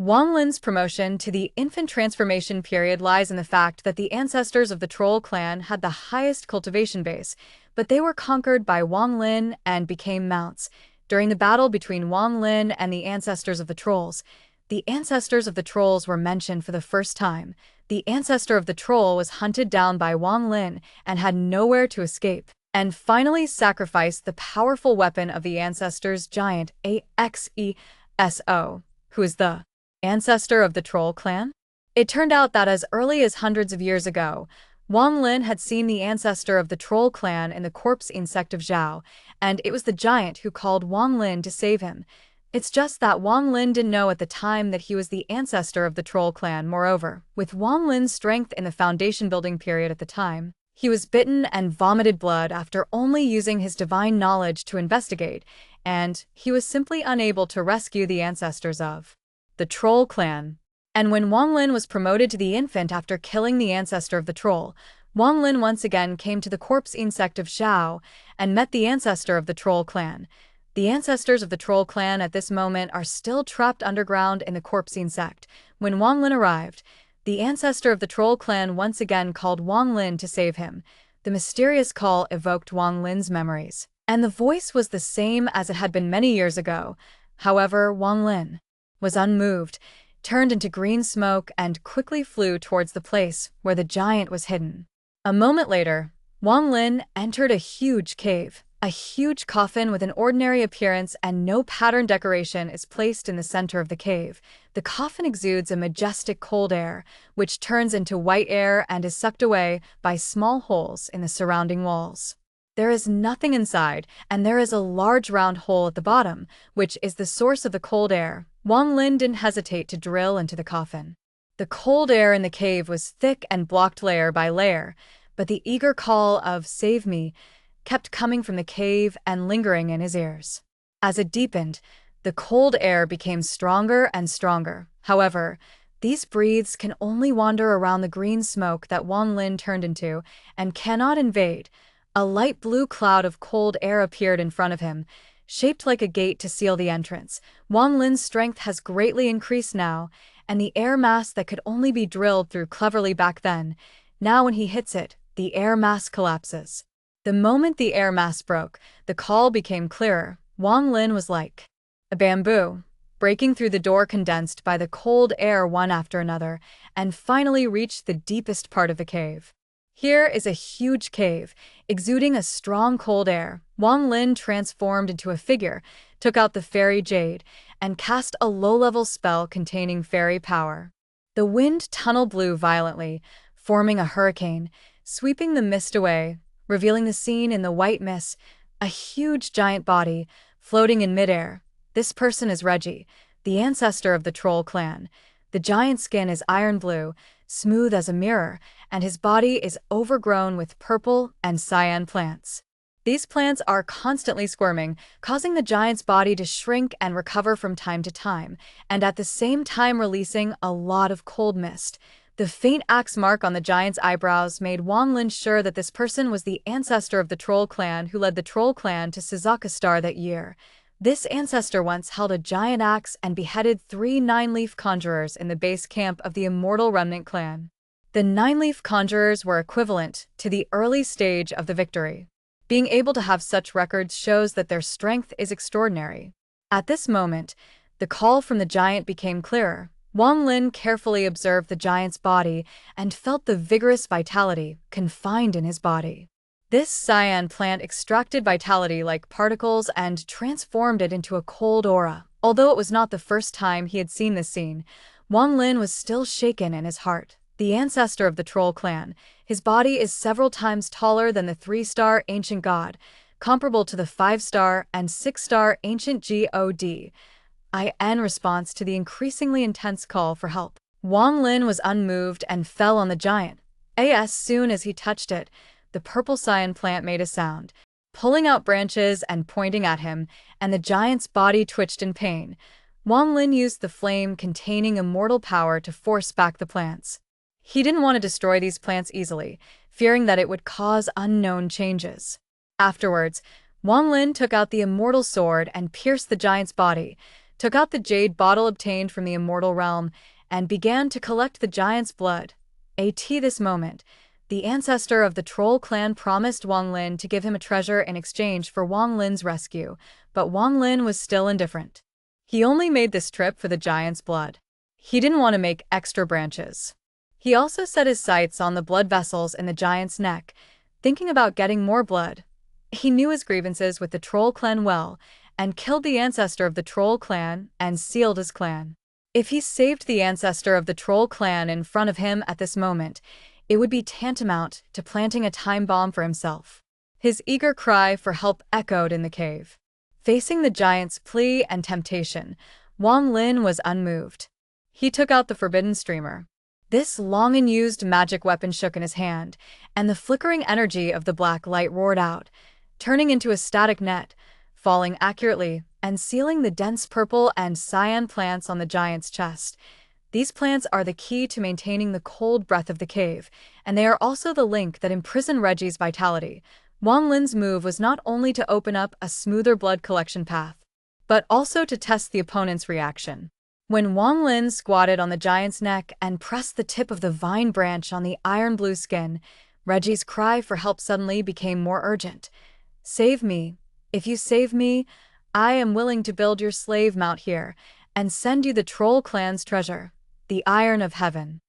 Wang Lin's promotion to the infant transformation period lies in the fact that the ancestors of the Troll clan had the highest cultivation base, but they were conquered by Wang Lin and became mounts. During the battle between Wang Lin and the ancestors of the ancestors of the trolls were mentioned for the first time. The ancestor of the troll was hunted down by Wang Lin and had nowhere to escape, and finally sacrificed the powerful weapon of the ancestors giant ancestor, who is the ancestor of the Troll clan? It turned out that as early as hundreds of years ago, Wang Lin had seen the ancestor of the Troll clan in the corpse insect of Zhao, and it was the giant who called Wang Lin to save him. It's just that Wang Lin didn't know at the time that he was the ancestor of the Troll clan. Moreover, with Wang Lin's strength in the foundation building period at the time, he was bitten and vomited blood after only using his divine knowledge to investigate, and he was simply unable to rescue the ancestors of the Troll clan. And when Wang Lin was promoted to the infant after killing the ancestor of the troll, Wang Lin once again came to the corpse insect of Zhao and met the ancestor of the Troll clan. The ancestors of the Troll clan at this moment are still trapped underground in the corpse insect. When Wang Lin arrived, the ancestor of the Troll clan once again called Wang Lin to save him. The mysterious call evoked Wang Lin's memories, and the voice was the same as it had been many years ago. However, Wang Lin was unmoved, turned into green smoke, and quickly flew towards the place where the giant was hidden. A moment later, Wang Lin entered a huge cave. A huge coffin with an ordinary appearance and no pattern decoration is placed in the center of the cave. The coffin exudes a majestic cold air, which turns into white air and is sucked away by small holes in the surrounding walls. There is nothing inside, and there is a large round hole at the bottom, which is the source of the cold air. Wang Lin didn't hesitate to drill into the coffin. The cold air in the cave was thick and blocked layer by layer, but the eager call of "Save me" kept coming from the cave and lingering in his ears. As it deepened, the cold air became stronger and stronger. However, these breaths can only wander around the green smoke that Wang Lin turned into and cannot invade. A light blue cloud of cold air appeared in front of him, shaped like a gate to seal the entrance. Wang Lin's strength has greatly increased now, and the air mass that could only be drilled through cleverly back then, now when he hits it, the air mass collapses. The moment the air mass broke, the call became clearer. Wang Lin was like a bamboo, breaking through the door condensed by the cold air one after another, and finally reached the deepest part of the cave. Here is a huge cave, exuding a strong cold air. Wang Lin transformed into a figure, took out the fairy jade, and cast a low-level spell containing fairy power. The wind tunnel blew violently, forming a hurricane, sweeping the mist away, revealing the scene in the white mist, a huge giant body, floating in midair. This person is Reggie, the ancestor of the Troll clan. The giant's skin is iron blue, smooth as a mirror, and his body is overgrown with purple and cyan plants. These plants are constantly squirming, causing the giant's body to shrink and recover from time to time, and at the same time releasing a lot of cold mist. The faint axe mark on the giant's eyebrows made Wang Lin sure that this person was the ancestor of the Troll clan who led the Troll clan to Suzaka Star that year. This ancestor once held a giant axe and beheaded 3 nine-leaf conjurers in the base camp of the Immortal Remnant clan. The nine-leaf conjurers were equivalent to the early stage of the victory. Being able to have such records shows that their strength is extraordinary. At this moment, the call from the giant became clearer. Wang Lin carefully observed the giant's body and felt the vigorous vitality confined in his body. This cyan plant extracted vitality like particles and transformed it into a cold aura. Although it was not the first time he had seen this scene, Wang Lin was still shaken in his heart. The ancestor of the Troll clan, his body is several times taller than the 3-star ancient god, comparable to the 5-star and 6-star ancient god. In response to the increasingly intense call for help, Wang Lin was unmoved and fell on the giant. As soon as he touched it, the purple cyan plant made a sound, pulling out branches and pointing at him, and the giant's body twitched in pain. Wang Lin used the flame containing immortal power to force back the plants. He didn't want to destroy these plants easily, fearing that it would cause unknown changes. Afterwards, Wang Lin took out the immortal sword and pierced the giant's body, took out the jade bottle obtained from the immortal realm, and began to collect the giant's blood. At this moment, the ancestor of the troll clan promised Wang Lin to give him a treasure in exchange for Wang Lin's rescue, but Wang Lin was still indifferent. He only made this trip for the giant's blood. He didn't want to make extra branches. He also set his sights on the blood vessels in the giant's neck, thinking about getting more blood. He knew his grievances with the troll clan well, and killed the ancestor of the troll clan and sealed his clan. If he saved the ancestor of the troll clan in front of him at this moment, it would be tantamount to planting a time bomb for himself. His eager cry for help echoed in the cave. Facing the giant's plea and temptation, Wang Lin was unmoved. He took out the forbidden streamer. This long-unused magic weapon shook in his hand, and the flickering energy of the black light roared out, turning into a static net, falling accurately and sealing the dense purple and cyan plants on the giant's chest. These plants are the key to maintaining the cold breath of the cave, and they are also the link that imprisoned Reggie's vitality. Wang Lin's move was not only to open up a smoother blood collection path, but also to test the opponent's reaction. When Wang Lin squatted on the giant's neck and pressed the tip of the vine branch on the iron-blue skin, Reggie's cry for help suddenly became more urgent. "Save me. If you save me, I am willing to build your slave mount here and send you the troll clan's treasure, the Iron of Heaven."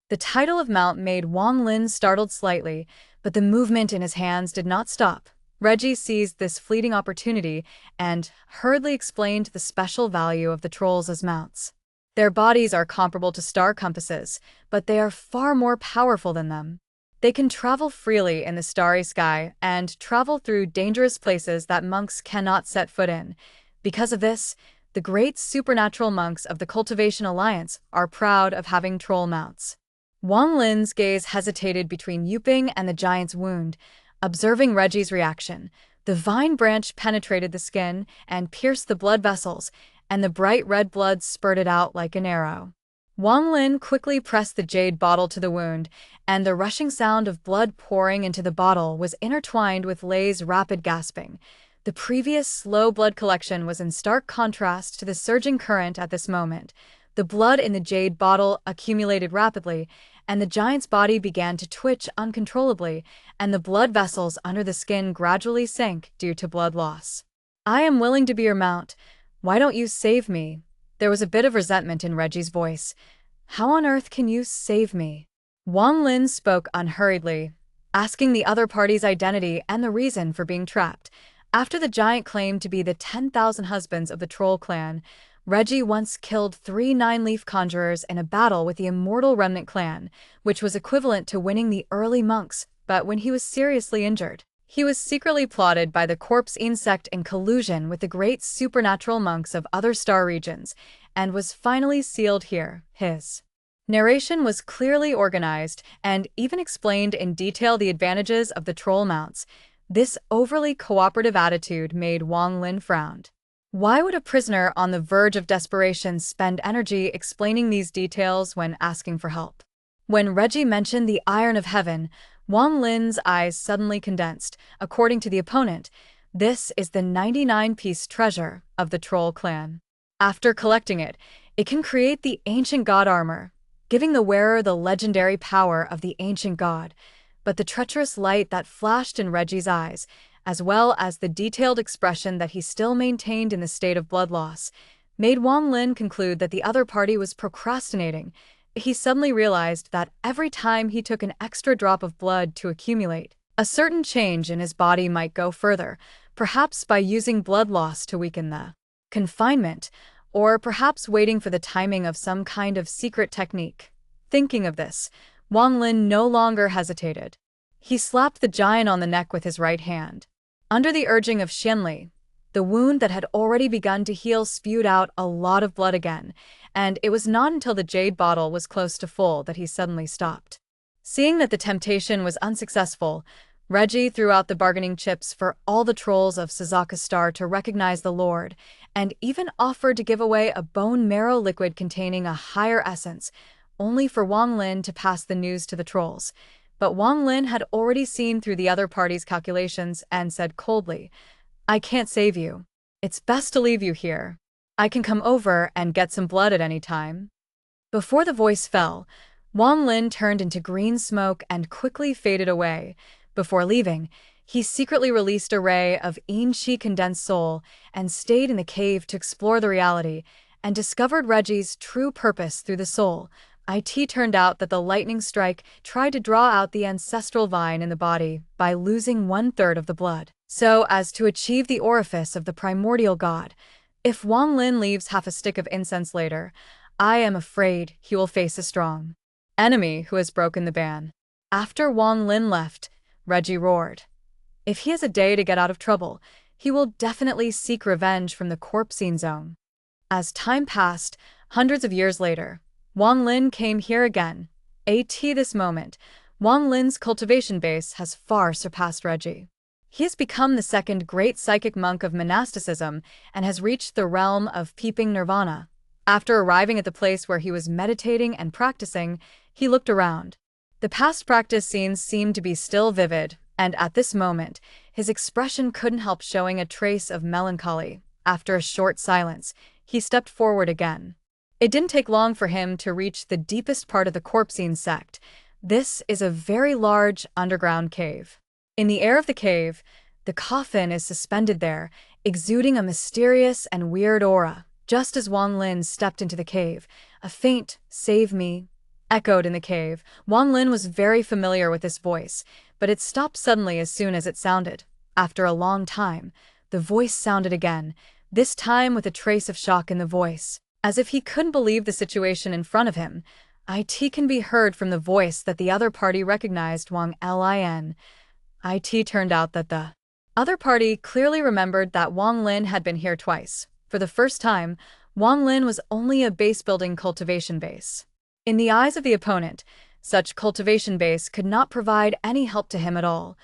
The title of mount made Wang Lin startled slightly, but the movement in his hands did not stop. Reggie seized this fleeting opportunity and hurriedly explained the special value of the trolls as mounts. Their bodies are comparable to star compasses, but they are far more powerful than them. They can travel freely in the starry sky and travel through dangerous places that monks cannot set foot in. Because of this, the great supernatural monks of the Cultivation Alliance are proud of having troll mounts. Wang Lin's gaze hesitated between Yuping and the giant's wound. Observing Reggie's reaction, the vine branch penetrated the skin and pierced the blood vessels, and the bright red blood spurted out like an arrow. Wang Lin quickly pressed the jade bottle to the wound, and the rushing sound of blood pouring into the bottle was intertwined with Lei's rapid gasping. The previous slow blood collection was in stark contrast to the surging current at this moment. The blood in the jade bottle accumulated rapidly, and the giant's body began to twitch uncontrollably, and the blood vessels under the skin gradually sank due to blood loss. "I am willing to be your mount. Why don't you save me?" There was a bit of resentment in Reggie's voice. "How on earth can you save me?" Wang Lin spoke unhurriedly, asking the other party's identity and the reason for being trapped. After the giant claimed to be the 10,000 husbands of the troll clan, Reggie once killed 3 nine-leaf conjurers in a battle with the immortal remnant clan, which was equivalent to winning the early monks, but when he was seriously injured, he was secretly plotted by the corpse insect in collusion with the great supernatural monks of other star regions, and was finally sealed here. His narration was clearly organized and even explained in detail the advantages of the troll mounts. This overly cooperative attitude made Wang Lin frown. Why would a prisoner on the verge of desperation spend energy explaining these details when asking for help? When Reggie mentioned the Iron of Heaven, Wang Lin's eyes suddenly condensed. According to the opponent, this is the 99-piece treasure of the troll clan. After collecting it, it can create the ancient god armor, giving the wearer the legendary power of the ancient god. But the treacherous light that flashed in Reggie's eyes, as well as the detailed expression that he still maintained in the state of blood loss, made Wang Lin conclude that the other party was procrastinating. He suddenly realized that every time he took an extra drop of blood to accumulate, a certain change in his body might go further, perhaps by using blood loss to weaken the confinement, or perhaps waiting for the timing of some kind of secret technique. Thinking of this, Wang Lin no longer hesitated. He slapped the giant on the neck with his right hand. Under the urging of Xianli, the wound that had already begun to heal spewed out a lot of blood again, and it was not until the jade bottle was close to full that he suddenly stopped. Seeing that the temptation was unsuccessful, Reggie threw out the bargaining chips for all the trolls of Suzaka Star to recognize the Lord, and even offered to give away a bone marrow liquid containing a higher essence, only for Wang Lin to pass the news to the trolls. But Wang Lin had already seen through the other party's calculations and said coldly, "I can't save you. It's best to leave you here." I can come over and get some blood at any time. Before the voice fell, Wang Lin turned into green smoke and quickly faded away. Before leaving, he secretly released a ray of Yin-Chi condensed soul and stayed in the cave to explore the reality and discovered Reggie's true purpose through the soul. It turned out that the lightning strike tried to draw out the ancestral vine in the body by losing 1/3 of the blood, so as to achieve the orifice of the primordial god. If Wang Lin leaves half a stick of incense later, I am afraid he will face a strong enemy who has broken the ban. After Wang Lin left, Reggie roared. If he has a day to get out of trouble, he will definitely seek revenge from the corpsine zone. As time passed, hundreds of years later, Wang Lin came here again. This moment, Wang Lin's cultivation base has far surpassed Reggie. He has become the second great psychic monk of monasticism and has reached the realm of peeping nirvana. After arriving at the place where he was meditating and practicing, he looked around. The past practice scenes seemed to be still vivid, and at this moment, his expression couldn't help showing a trace of melancholy. After a short silence, he stepped forward again. It didn't take long for him to reach the deepest part of the corpsine sect. This is a very large underground cave. In the air of the cave, the coffin is suspended there, exuding a mysterious and weird aura. Just as Wang Lin stepped into the cave, a faint "Save me" echoed in the cave. Wang Lin was very familiar with this voice, but it stopped suddenly as soon as it sounded. After a long time, the voice sounded again, this time with a trace of shock in the voice. As if he couldn't believe the situation in front of him, it can be heard from the voice that the other party recognized Wang Lin. It turned out that the other party clearly remembered that Wang Lin had been here twice. For the first time, Wang Lin was only a base-building cultivation base. In the eyes of the opponent, such cultivation base could not provide any help to him at all.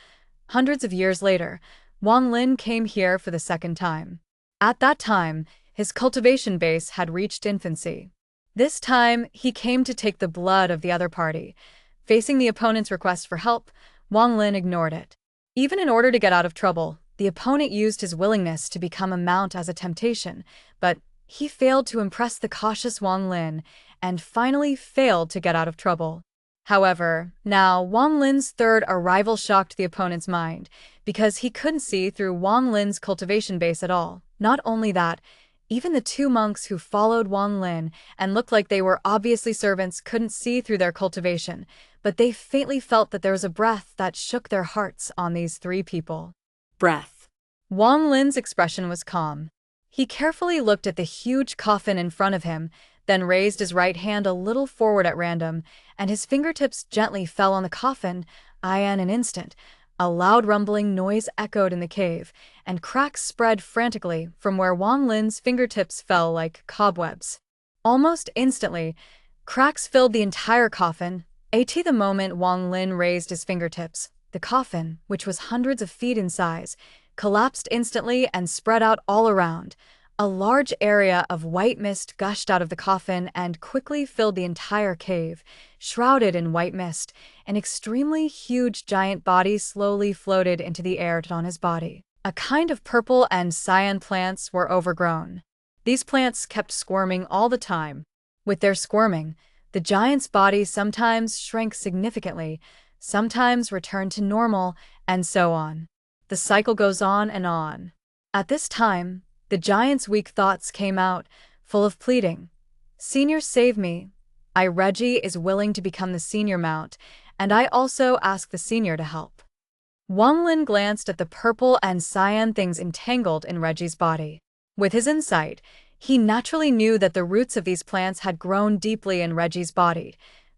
Hundreds of years later, Wang Lin came here for the second time. At that time, his cultivation base had reached infancy. This time, he came to take the blood of the other party. Facing the opponent's request for help, Wang Lin ignored it. Even in order to get out of trouble, the opponent used his willingness to become a mount as a temptation, but he failed to impress the cautious Wang Lin and finally failed to get out of trouble. However, now Wang Lin's third arrival shocked the opponent's mind because he couldn't see through Wang Lin's cultivation base at all. Not only that, even the two monks who followed Wang Lin and looked like they were obviously servants couldn't see through their cultivation, but they faintly felt that there was a breath that shook their hearts on these three people. Breath. Wang Lin's expression was calm. He carefully looked at the huge coffin in front of him, then raised his right hand a little forward at random, and his fingertips gently fell on the coffin. In an instant, a loud rumbling noise echoed in the cave, and cracks spread frantically from where Wang Lin's fingertips fell like cobwebs. Almost instantly, cracks filled the entire coffin. The moment Wang Lin raised his fingertips, the coffin, which was hundreds of feet in size, collapsed instantly and spread out all around. A large area of white mist gushed out of the coffin and quickly filled the entire cave. Shrouded in white mist, an extremely huge giant body slowly floated into the air on his body. A kind of purple and cyan plants were overgrown. These plants kept squirming all the time. With their squirming, the giant's body sometimes shrank significantly, sometimes returned to normal, and so on. The cycle goes on and on. At this time, the giant's weak thoughts came out, full of pleading. Senior, save me. Reggie is willing to become the senior mount, and I also ask the senior to help. Wang Lin glanced at the purple and cyan things entangled in Reggie's body. With his insight, he naturally knew that the roots of these plants had grown deeply in Reggie's body.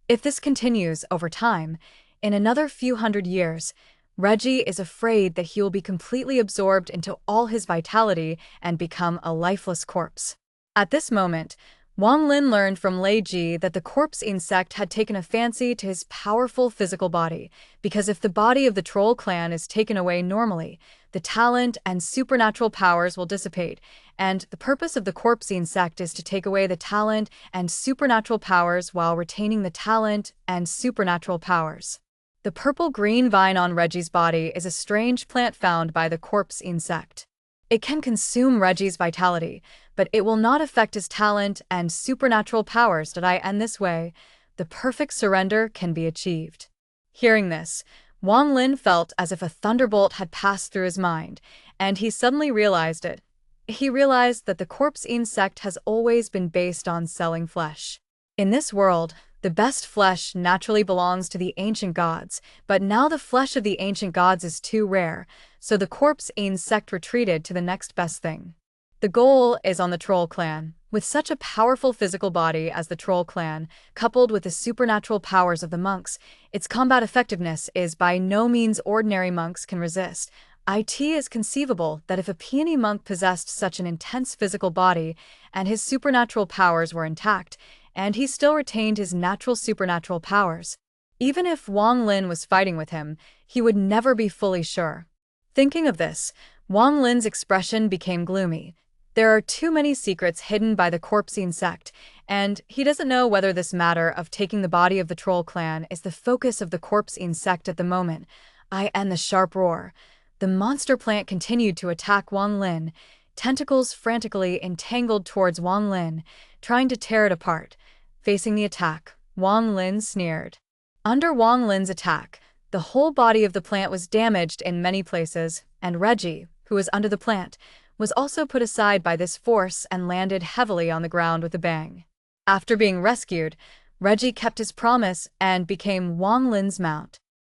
If this continues over time, in another few hundred years, Reggie is afraid that he will be completely absorbed into all his vitality and become a lifeless corpse. At this moment, Wang Lin learned from Lei Ji that the corpse insect had taken a fancy to his powerful physical body, because if the body of the troll clan is taken away normally, the talent and supernatural powers will dissipate, and the purpose of the corpse insect is to take away the talent and supernatural powers while retaining the talent and supernatural powers. The purple-green vine on Reggie's body is a strange plant found by the corpse insect. It can consume Reggie's vitality, but it will not affect his talent and supernatural powers. And this way, the perfect surrender can be achieved. Hearing this, Wang Lin felt as if a thunderbolt had passed through his mind, and he suddenly realized it. He realized that the corpse insect has always been based on selling flesh. In this world, the best flesh naturally belongs to the ancient gods, but now the flesh of the ancient gods is too rare, so the corpse insect retreated to the next best thing. The goal is on the troll clan. With such a powerful physical body as the troll clan, coupled with the supernatural powers of the monks, its combat effectiveness is by no means ordinary. Monks can resist. It is conceivable that if a peony monk possessed such an intense physical body and his supernatural powers were intact, and he still retained his natural supernatural powers, even if Wang Lin was fighting with him, he would never be fully sure. Thinking of this, Wang Lin's expression became gloomy. There are too many secrets hidden by the corpse insect, and he doesn't know whether this matter of taking the body of the troll clan is the focus of the corpse insect at the moment. And the sharp roar. The monster plant continued to attack Wang Lin, tentacles frantically entangled towards Wang Lin, trying to tear it apart. Facing the attack, Wang Lin sneered. Under Wang Lin's attack, the whole body of the plant was damaged in many places, and Reggie, who was under the plant, was also put aside by this force and landed heavily on the ground with a bang. After being rescued, Reggie kept his promise and became Wang Lin's mount.